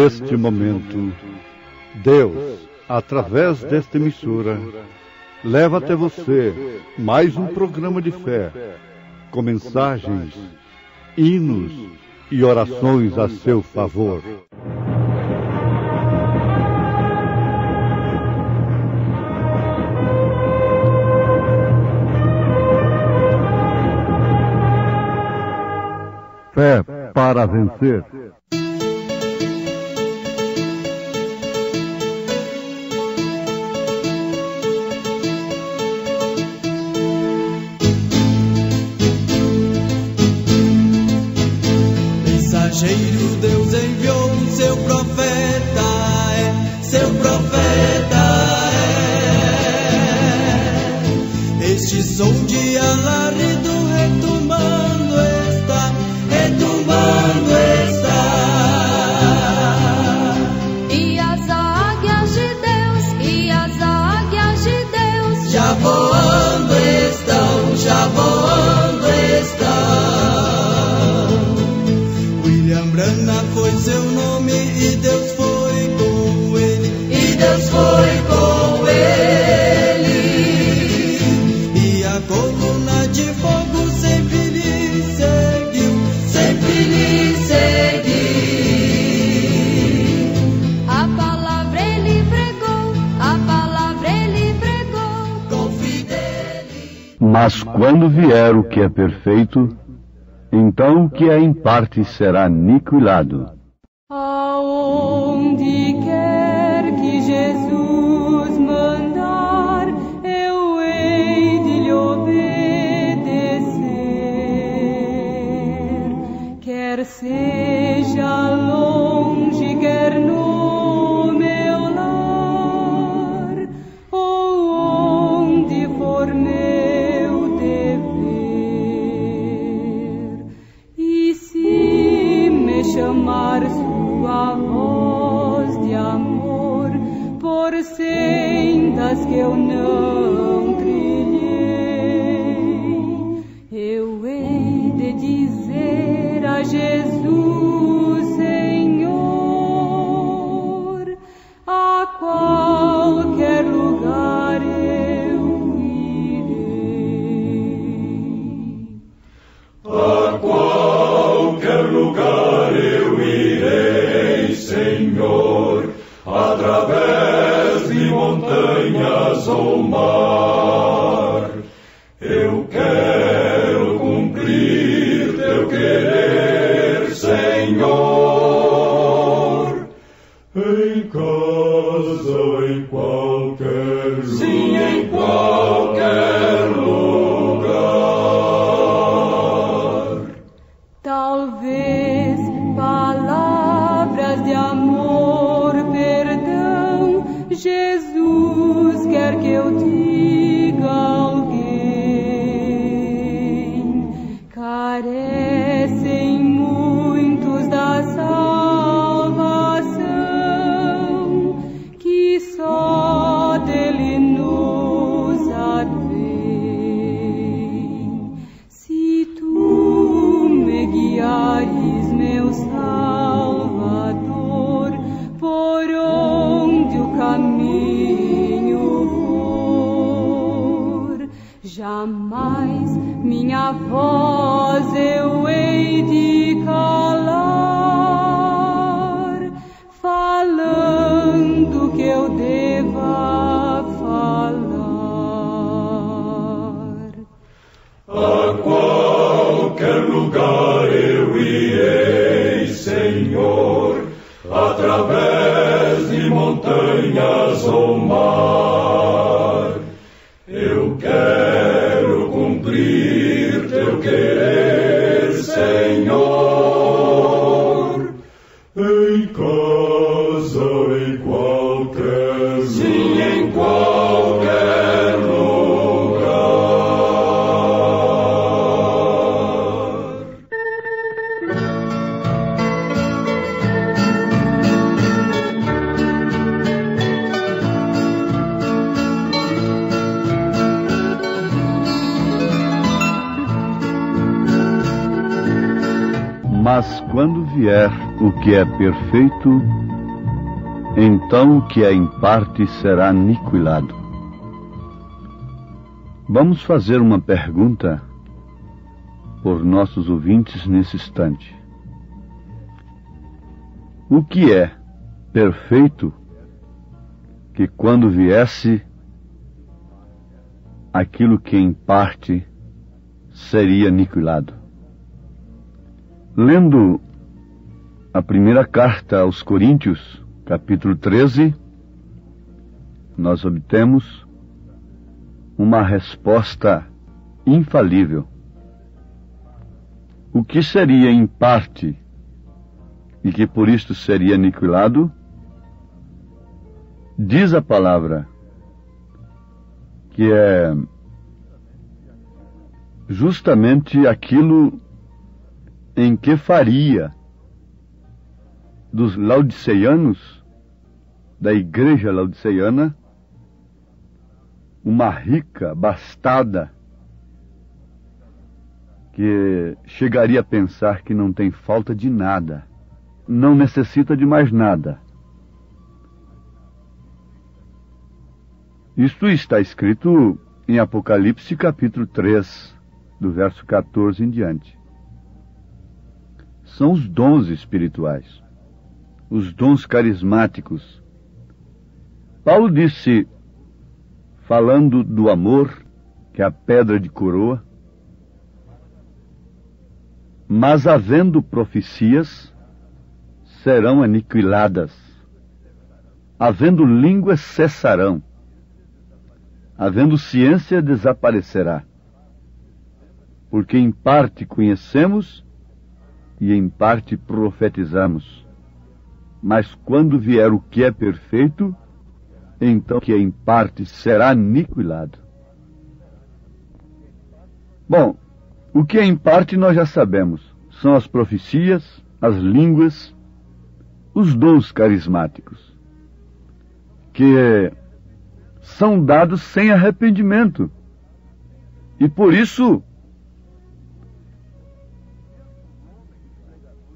Neste momento, Deus, através desta emissora, leva até você mais um programa de fé, com mensagens, hinos e orações a seu favor. Fé para vencer. Mensageiro Deus enviou seu profeta, seu profeta Este som de alarido retumbando está, retumbando está. E as águias de Deus, já voando estão, já voando estão. William Branham foi seu nome e Deus foi com ele, e Deus foi com ele. E a coluna de fogo sempre lhe seguiu, sempre lhe seguiu. a palavra ele pregou, Com fidelidade. Mas quando vier o que é perfeito, então o que é em parte será aniquilado. aonde quer que Jesus mandar, eu hei de lhe obedecer. Quer seja longe, quer no meu lar, ou onde for meu dever. E se me chamar sua voz de amor, por sendas que eu não trilhei, eu hei de dizer a Jesus, Senhor, a qualquer lugar eu irei. A qualquer lugar eu irei, Senhor, através de montanhas ou mar. Eu quero cumprir teu querer, Senhor, em casa ou em qualquer lugar. Sim, em qualquer lugar. Talvez palavras de amor, perdão, Jesus quer que eu diga a alguém. Carecem muitos da salvação, que só dele nos advém. Se tu me guiares, meu Salvador, por onde o caminho for, jamais minha voz eu hei de calar, falando que eu deva falar. A qualquer lugar eu irei, Senhor, através de montanhas ou mar. Eu quero cumprir teu querer, Senhor, em casa ou em qualquer lugar. Sim, em qualquer lugar. Mas quando vier o que é perfeito, então o que é em parte será aniquilado. Vamos fazer uma pergunta por nossos ouvintes nesse instante. O que é perfeito que quando viesse aquilo que em parte seria aniquilado? Lendo a primeira carta aos Coríntios, capítulo 13, nós obtemos uma resposta infalível. O que seria em parte e que por isto seria aniquilado, diz a palavra que é justamente aquilo em que faria dos laodiceanos, da igreja laodiceiana, uma rica, bastada, que chegaria a pensar que não tem falta de nada, não necessita de mais nada. Isto está escrito em Apocalipse capítulo 3, do verso 14 em diante. São os dons espirituais, os dons carismáticos. Paulo disse, falando do amor, que é a pedra de coroa, mas havendo profecias, serão aniquiladas. Havendo línguas, cessarão. Havendo ciência, desaparecerá. Porque em parte conhecemos e em parte profetizamos. Mas quando vier o que é perfeito, então o que é em parte será aniquilado. Bom, o que é em parte nós já sabemos. São as profecias, as línguas, os dons carismáticos, que são dados sem arrependimento. E por isso,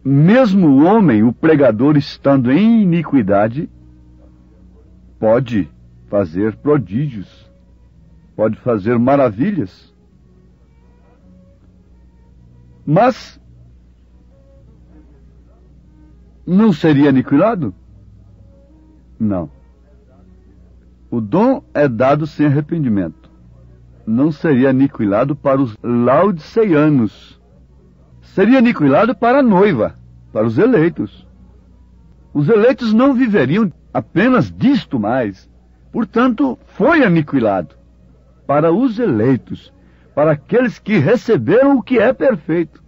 mesmo o homem, o pregador, estando em iniquidade, pode fazer prodígios, pode fazer maravilhas. Mas não seria aniquilado? Não. O dom é dado sem arrependimento. Não seria aniquilado para os laodiceanos. Seria aniquilado para a noiva, para os eleitos. Os eleitos não viveriam apenas disto mais. Portanto, foi aniquilado para os eleitos, para aqueles que receberam o que é perfeito.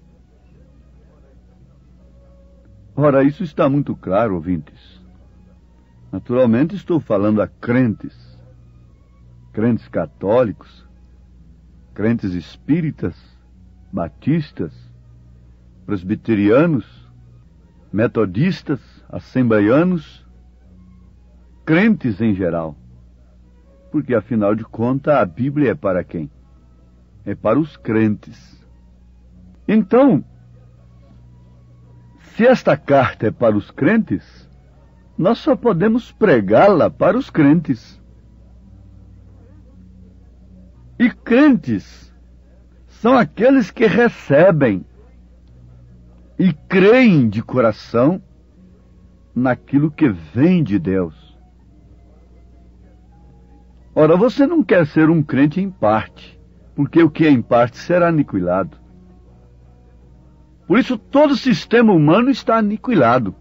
Ora, isso está muito claro, ouvintes. Naturalmente estou falando a crentes católicos, crentes espíritas, batistas, presbiterianos, metodistas, assembleianos, crentes em geral. Porque, afinal de contas, a Bíblia é para quem? É para os crentes. Então, se esta carta é para os crentes, nós só podemos pregá-la para os crentes. E crentes são aqueles que recebem e creem de coração naquilo que vem de Deus. Ora, você não quer ser um crente em parte, porque o que é em parte será aniquilado. Por isso todo o sistema humano está aniquilado.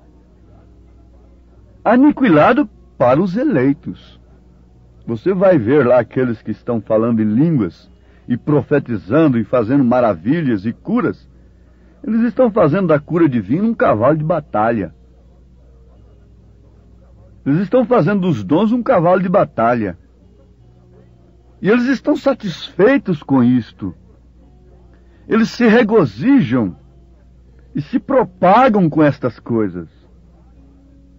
Aniquilado para os eleitos. Você vai ver lá aqueles que estão falando em línguas e profetizando e fazendo maravilhas e curas. Eles estão fazendo da cura divina um cavalo de batalha. Eles estão fazendo dos dons um cavalo de batalha. E eles estão satisfeitos com isto. Eles se regozijam e se propagam com estas coisas,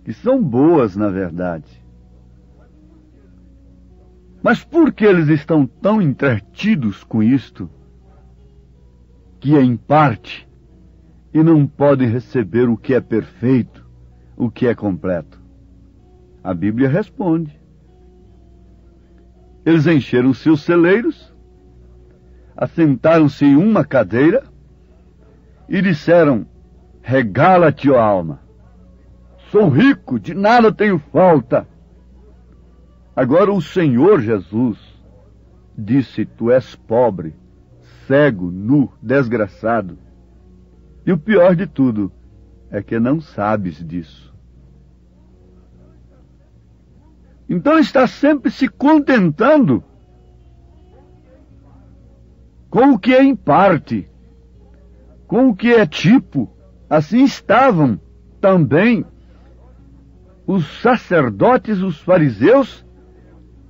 que são boas, na verdade. Mas por que eles estão tão entretidos com isto, que é em parte, e não podem receber o que é perfeito, o que é completo? A Bíblia responde. Eles encheram seus celeiros, assentaram-se em uma cadeira e disseram: regala-te, ó alma. Sou rico, de nada tenho falta. Agora o Senhor Jesus disse: tu és pobre, cego, nu, desgraçado. E o pior de tudo é que não sabes disso. Então está sempre se contentando com o que é em parte, com o que é tipo. Assim estavam também os sacerdotes, os fariseus,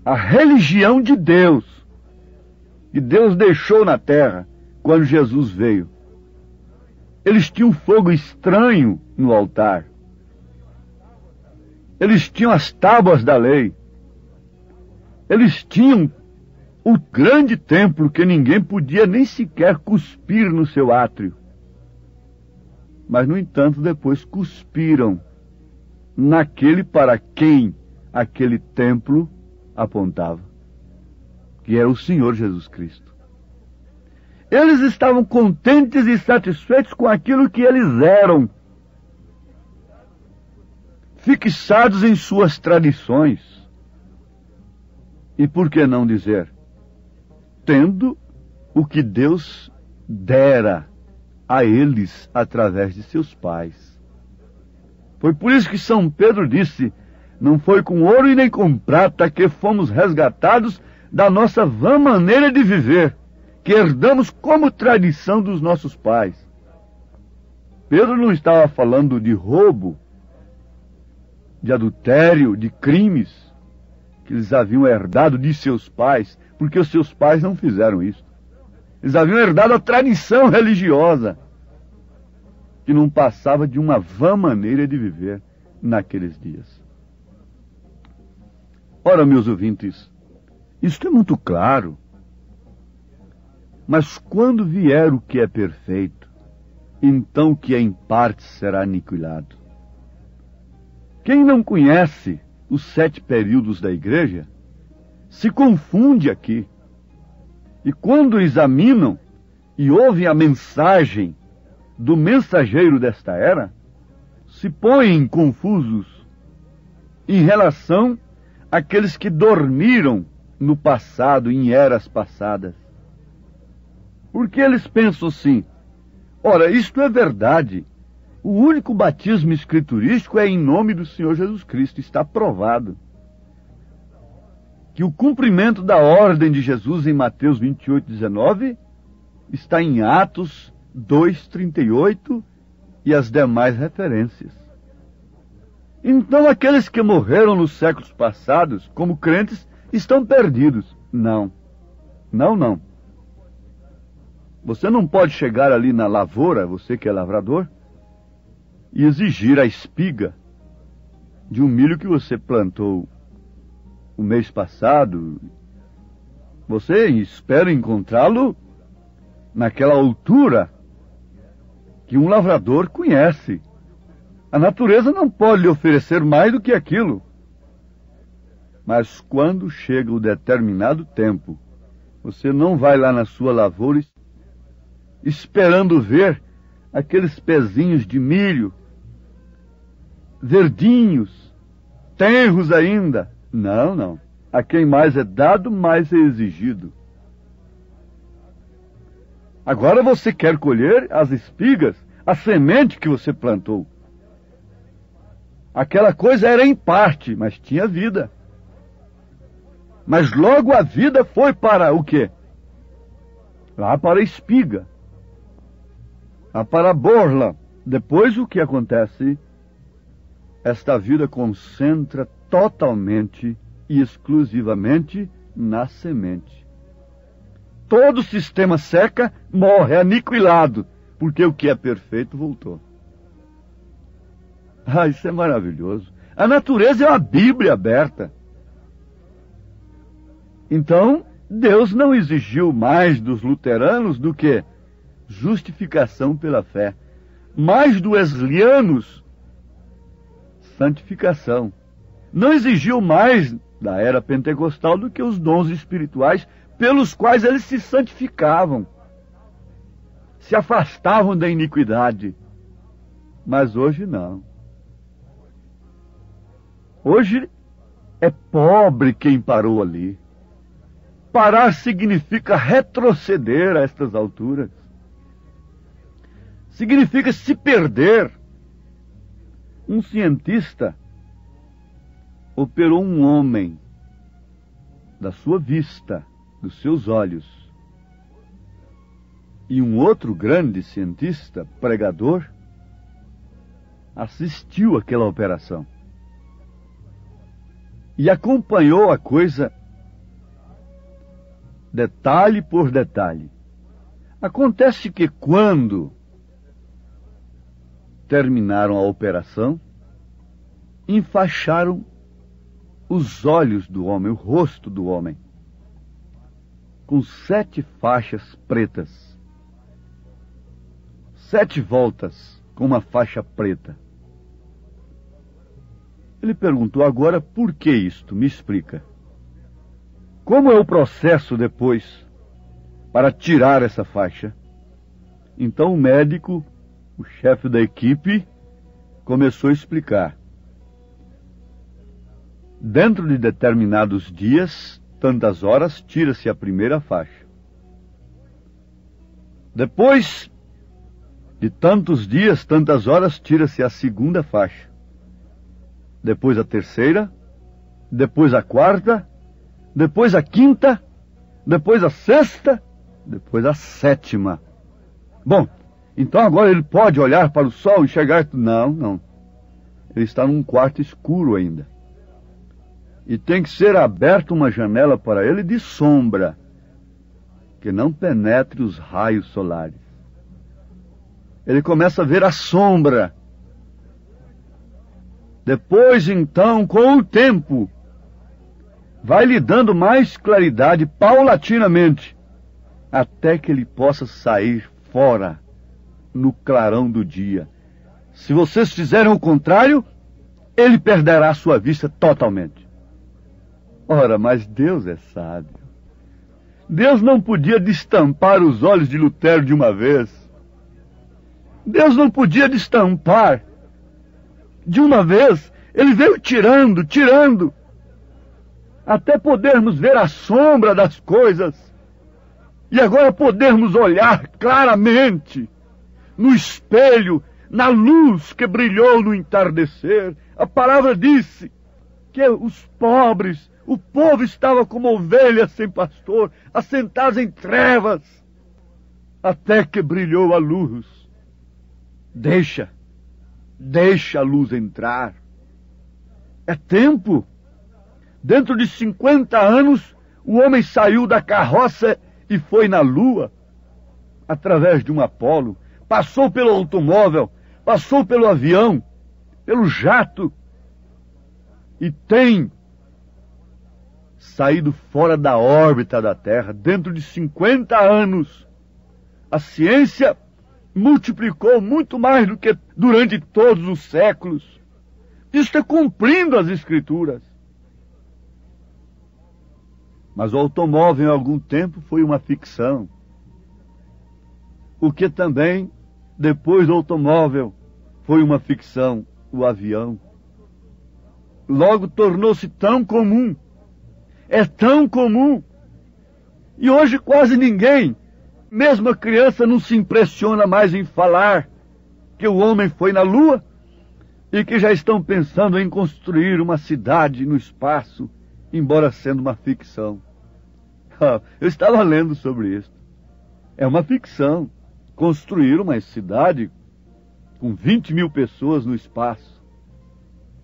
a religião de Deus, que Deus deixou na terra quando Jesus veio. Eles tinham fogo estranho no altar. Eles tinham as tábuas da lei. Eles tinham o grande templo que ninguém podia nem sequer cuspir no seu átrio. Mas, no entanto, depois cuspiram naquele para quem aquele templo apontava, que era o Senhor Jesus Cristo. Eles estavam contentes e satisfeitos com aquilo que eles eram, fixados em suas tradições. E por que não dizer, tendo o que Deus dera a eles através de seus pais. Foi por isso que São Pedro disse: não foi com ouro e nem com prata que fomos resgatados da nossa vã maneira de viver, que herdamos como tradição dos nossos pais. Pedro não estava falando de roubo, de adultério, de crimes que eles haviam herdado de seus pais, porque os seus pais não fizeram isso. Eles haviam herdado a tradição religiosa, que não passava de uma vã maneira de viver naqueles dias. Ora, meus ouvintes, isto é muito claro. Mas quando vier o que é perfeito, então o que é em parte será aniquilado. Quem não conhece os 7 períodos da igreja, se confunde aqui. E quando examinam e ouvem a mensagem do mensageiro desta era, se põem confusos em relação àqueles que dormiram no passado, em eras passadas. Porque eles pensam assim: ora, isto é verdade. O único batismo escriturístico é em nome do Senhor Jesus Cristo. Está provado que o cumprimento da ordem de Jesus em Mateus 28:19 está em Atos 2:38 e as demais referências. Então aqueles que morreram nos séculos passados como crentes estão perdidos. Não. Não. Você não pode chegar ali na lavoura, você que é lavrador, e exigir a espiga de um milho que você plantou o mês passado. Você espera encontrá-lo naquela altura que um lavrador conhece. A natureza não pode lhe oferecer mais do que aquilo. Mas quando chega o determinado tempo, você não vai lá na sua lavoura esperando ver aqueles pezinhos de milho verdinhos, tenros ainda. Não. A quem mais é dado, mais é exigido. Agora você quer colher as espigas, a semente que você plantou. Aquela coisa era em parte, mas tinha vida. Mas logo a vida foi para o quê? Lá para a espiga. Lá para a borla. Depois o que acontece? Esta vida concentra totalmente e exclusivamente na semente. Todo o sistema seca, morre, aniquilado, porque o que é perfeito voltou. Isso é maravilhoso. A natureza é uma Bíblia aberta. Então, Deus não exigiu mais dos luteranos do que justificação pela fé. Mais dos wesleyans, santificação. não exigiu mais da era pentecostal do que os dons espirituais pelos quais eles se santificavam, se afastavam da iniquidade. Mas hoje não. Hoje é pobre quem parou ali. Parar significa retroceder a estas alturas. Significa se perder. Um cientista operou um homem da sua vista, dos seus olhos. E um outro grande cientista, pregador, assistiu àquela operação. E acompanhou a coisa detalhe por detalhe. Acontece que quando terminaram a operação, enfaixaram os olhos do homem, o rosto do homem, com 7 faixas pretas. 7 voltas com uma faixa preta. Ele perguntou: agora, por que isto? Me explica. Como é o processo depois para tirar essa faixa? Então o médico, o chefe da equipe, começou a explicar. Dentro de determinados dias, tantas horas, tira-se a primeira faixa. Depois de tantos dias, tantas horas, tira-se a segunda faixa. Depois a terceira, depois a quarta, depois a quinta, depois a sexta, depois a sétima. Bom, então agora ele pode olhar para o sol e enxergar? Não, não. Ele está num quarto escuro ainda. E tem que ser aberta uma janela para ele de sombra, que não penetre os raios solares. Ele começa a ver a sombra. Depois, então, com o tempo, vai lhe dando mais claridade paulatinamente, até que ele possa sair fora no clarão do dia. Se vocês fizerem o contrário, ele perderá a sua vista totalmente. Ora, mas Deus é sábio. Deus não podia destampar os olhos de Lutero de uma vez. Deus não podia destampar de uma vez. Ele veio tirando, até podermos ver a sombra das coisas. E agora podermos olhar claramente no espelho, na luz que brilhou no entardecer. A palavra disse que os pobres, o povo estava como ovelhas sem pastor, assentados em trevas, até que brilhou a luz. Deixa a luz entrar. É tempo. Dentro de 50 anos, o homem saiu da carroça e foi na lua, através de um Apolo, passou pelo automóvel, passou pelo avião, pelo jato, e tem saído fora da órbita da Terra. Dentro de 50 anos, a ciência multiplicou muito mais do que durante todos os séculos. Isso é cumprindo as Escrituras. Mas o automóvel, em algum tempo, foi uma ficção. O que também, depois do automóvel, foi uma ficção, o avião. Logo tornou-se tão comum. É tão comum. E hoje quase ninguém, mesmo a criança, não se impressiona mais em falar que o homem foi na Lua e que já estão pensando em construir uma cidade no espaço, embora sendo uma ficção. Eu estava lendo sobre isso. É uma ficção construir uma cidade com 20 mil pessoas no espaço,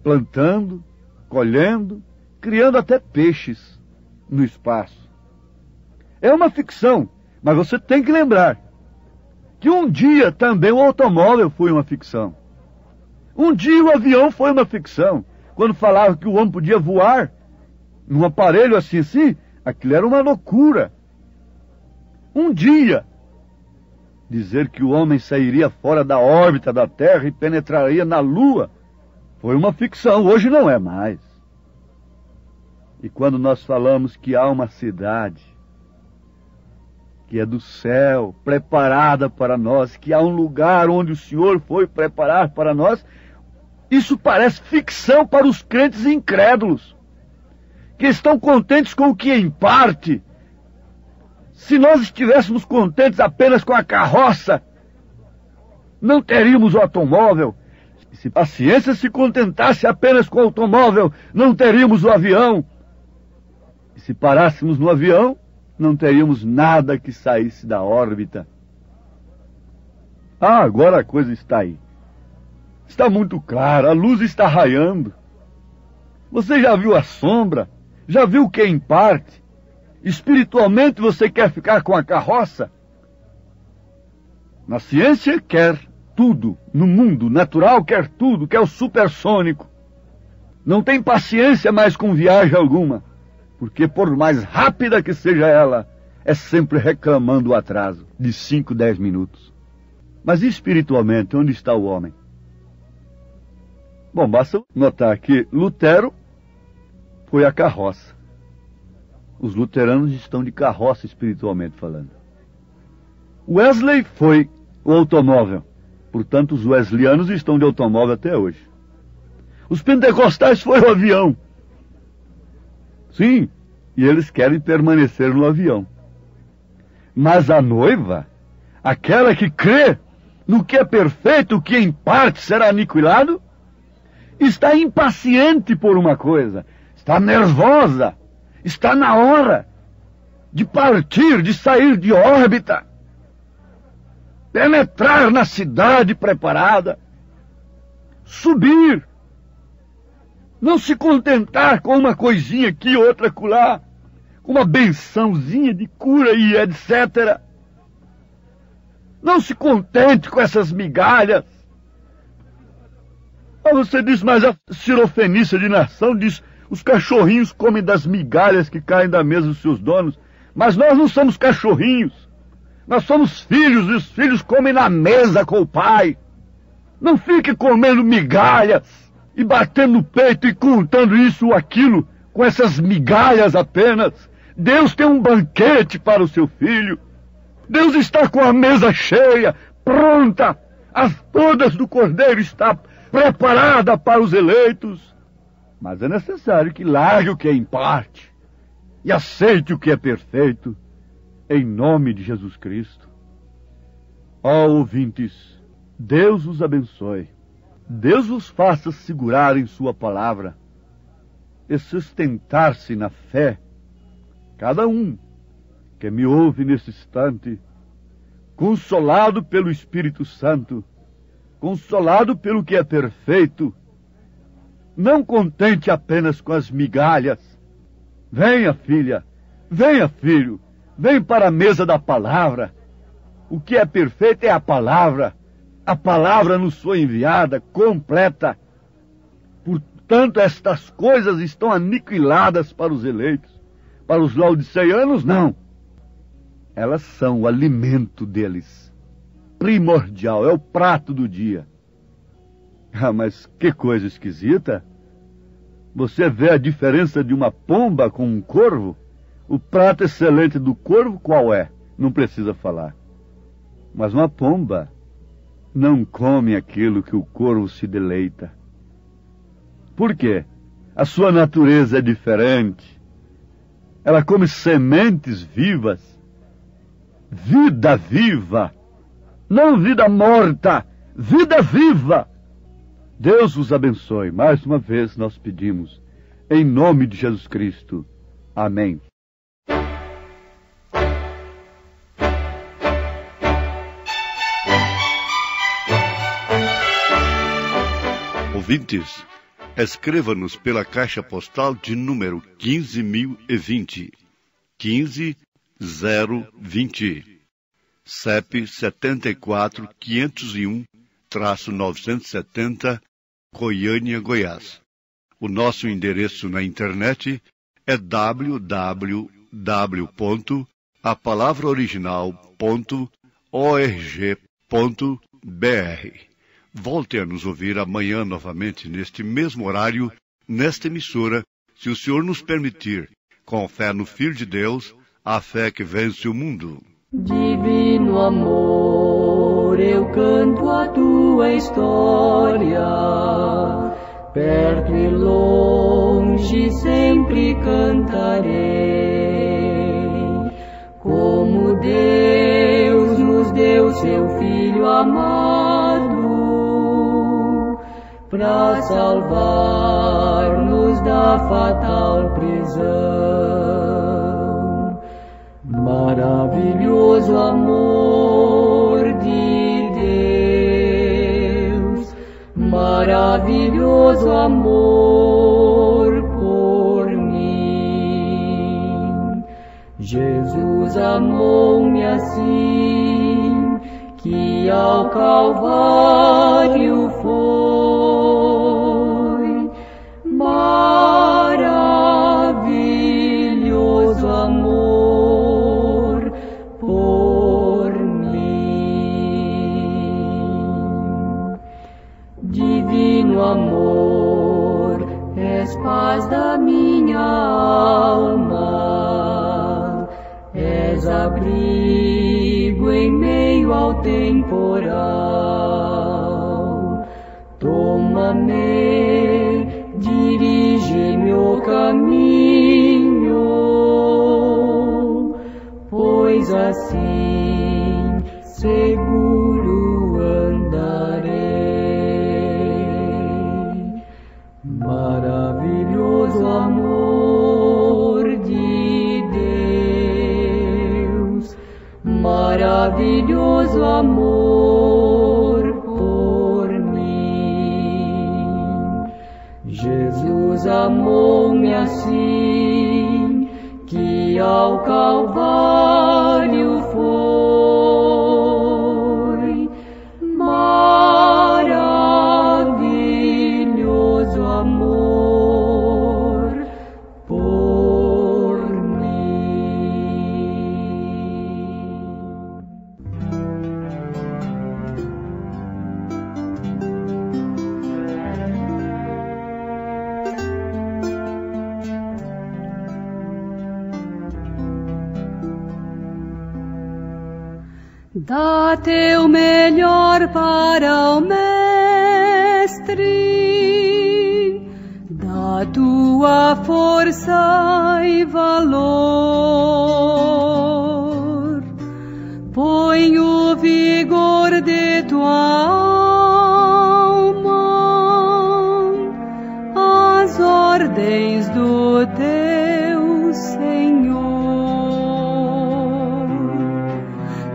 plantando, colhendo, criando até peixes no espaço. É uma ficção, mas você tem que lembrar que um dia também o automóvel foi uma ficção. Um dia o avião foi uma ficção. Quando falavam que o homem podia voar num aparelho assim, aquilo era uma loucura. Um dia, dizer que o homem sairia fora da órbita da Terra e penetraria na Lua foi uma ficção. Hoje não é mais. E quando nós falamos que há uma cidade que é do céu, preparada para nós, que há um lugar onde o Senhor foi preparar para nós, isso parece ficção para os crentes incrédulos, que estão contentes com o que em parte. Se nós estivéssemos contentes apenas com a carroça, não teríamos o automóvel. Se a ciência se contentasse apenas com o automóvel, não teríamos o avião. E se parássemos no avião, não teríamos nada que saísse da órbita. Ah, agora a coisa está aí. Está muito clara, a luz está raiando. Você já viu a sombra? Já viu o que é em parte? Espiritualmente você quer ficar com a carroça? Na ciência quer tudo. No mundo natural quer tudo, quer o supersônico. Não tem paciência mais com viagem alguma. Porque por mais rápida que seja ela, é sempre reclamando o atraso de 5, 10 minutos. Mas espiritualmente, onde está o homem? Bom, basta notar que Lutero foi a carroça. Os luteranos estão de carroça espiritualmente falando. Wesley foi o automóvel. Portanto, os wesleyanos estão de automóvel até hoje. Os pentecostais foram o avião. Sim, e eles querem permanecer no avião. Mas a noiva, aquela que crê no que é perfeito, o que em parte será aniquilado, está impaciente por uma coisa, está nervosa, está na hora de partir, de sair de órbita, penetrar na cidade preparada, subir, não se contentar com uma coisinha aqui, outra acolá, com uma bençãozinha de cura e etc. Não se contente com essas migalhas. Ah, você diz, mas a Sirofenícia de Nação diz, os cachorrinhos comem das migalhas que caem da mesa dos seus donos. Mas nós não somos cachorrinhos. Nós somos filhos, e os filhos comem na mesa com o pai. Não fique comendo migalhas e batendo no peito e contando isso ou aquilo com essas migalhas apenas. Deus tem um banquete para o seu filho. Deus está com a mesa cheia, pronta. As bodas do Cordeiro está preparada para os eleitos. Mas é necessário que largue o que é em parte e aceite o que é perfeito, em nome de Jesus Cristo. Ó ouvintes, Deus os abençoe. Deus os faça segurar em sua palavra e sustentar-se na fé. Cada um que me ouve nesse instante, consolado pelo Espírito Santo, consolado pelo que é perfeito, não contente apenas com as migalhas. Venha, filha, venha, filho, vem para a mesa da palavra. O que é perfeito é a palavra nos foi enviada, completa. Portanto, estas coisas estão aniquiladas para os eleitos. Para os laodiceianos, não. Elas são o alimento deles. Primordial, é o prato do dia. Ah, mas que coisa esquisita. Você vê a diferença de uma pomba com um corvo? O prato excelente do corvo qual é? Não precisa falar. Mas uma pomba não come aquilo que o corvo se deleita. Por quê? A sua natureza é diferente. Ela come sementes vivas. Vida viva. Não vida morta. Vida viva. Deus os abençoe. Mais uma vez nós pedimos. Em nome de Jesus Cristo. Amém. Ouvintes, escreva-nos pela caixa postal de número 15.020, 15020, CEP 74.501-970, Goiânia, Goiás. O nosso endereço na internet é www.apalavraoriginal.org.br. Volte a nos ouvir amanhã novamente neste mesmo horário, nesta emissora, se o Senhor nos permitir, com fé no Filho de Deus, a fé que vence o mundo. Divino amor, eu canto a tua história, perto e longe sempre cantarei. Como Deus nos deu seu Filho amado, pra salvar-nos da fatal prisão. Maravilhoso amor de Deus, maravilhoso amor por mim. Jesus amou-me assim, que ao Calvário foi. Maravilhoso amor por mim. Divino amor, és paz da minha alma, és abrigo em meio ao temporal. Toma-me, dirige-me o caminho, pois assim seguro andarei. Maravilhoso amor de Deus, maravilhoso amor por mim. Jesus amou-me assim, que ao Calvário foi. Maravilhoso amor por mim. Dá teu melhor para o Mestre, dá tua força e valor, põe o vigor de tua alma às ordens do teu Senhor.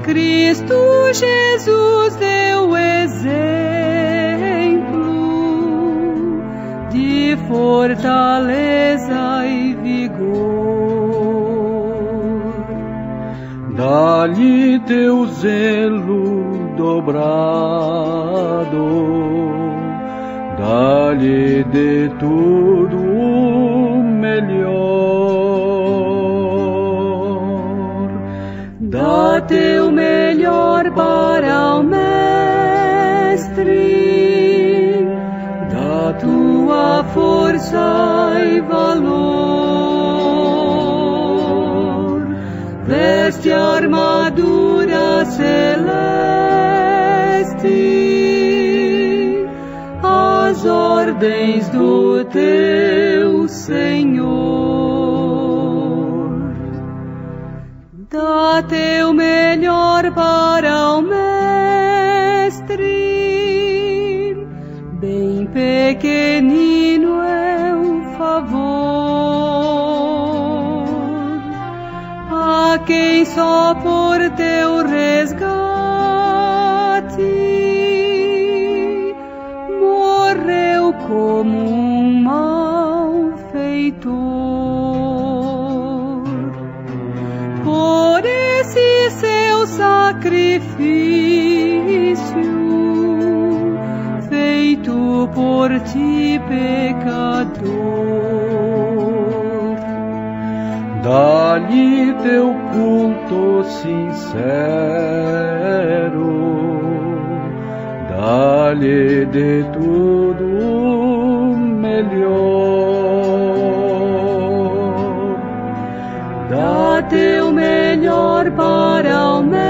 Cristo Jesus deu exemplo de fortaleza e vigor. Dá-lhe teu zelo dobrado, dá-lhe de tudo o melhor. Dá teu melhor para o Mestre, dá tua força e valor. Veste a armadura celeste, as ordens do teu Senhor. Dá teu melhor para o Mestre, bem pequenino é o favor a quem só por teu resgate morreu como um malfeitor. Por esse seu sacrifício, feito por ti, pecador, dá-lhe teu culto sincero, dá-lhe de tudo melhor. teu melhor para o Mestre,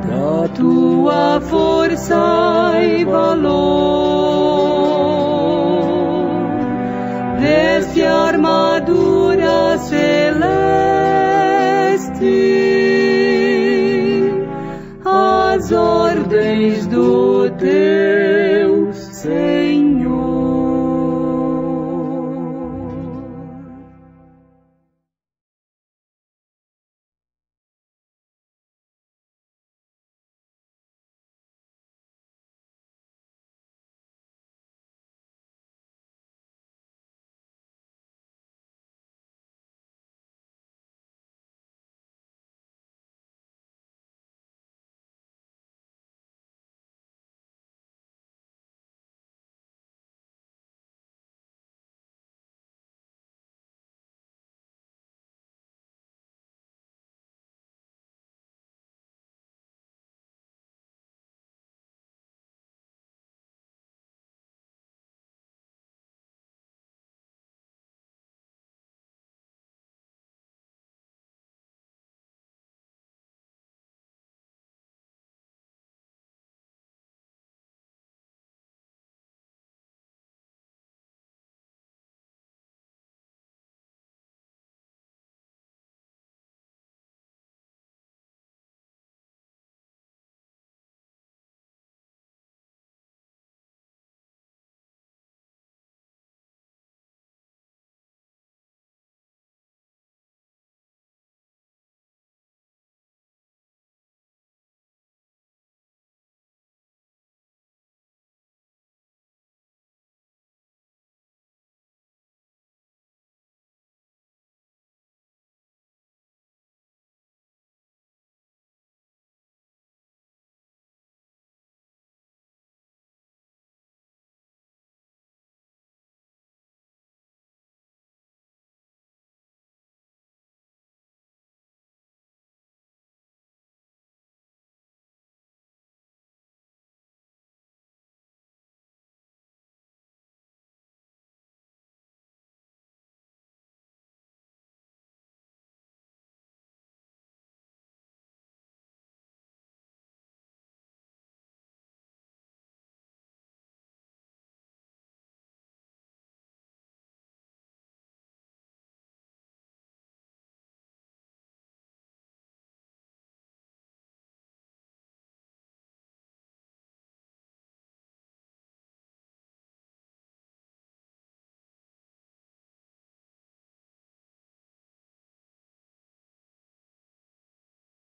da tua força e valor.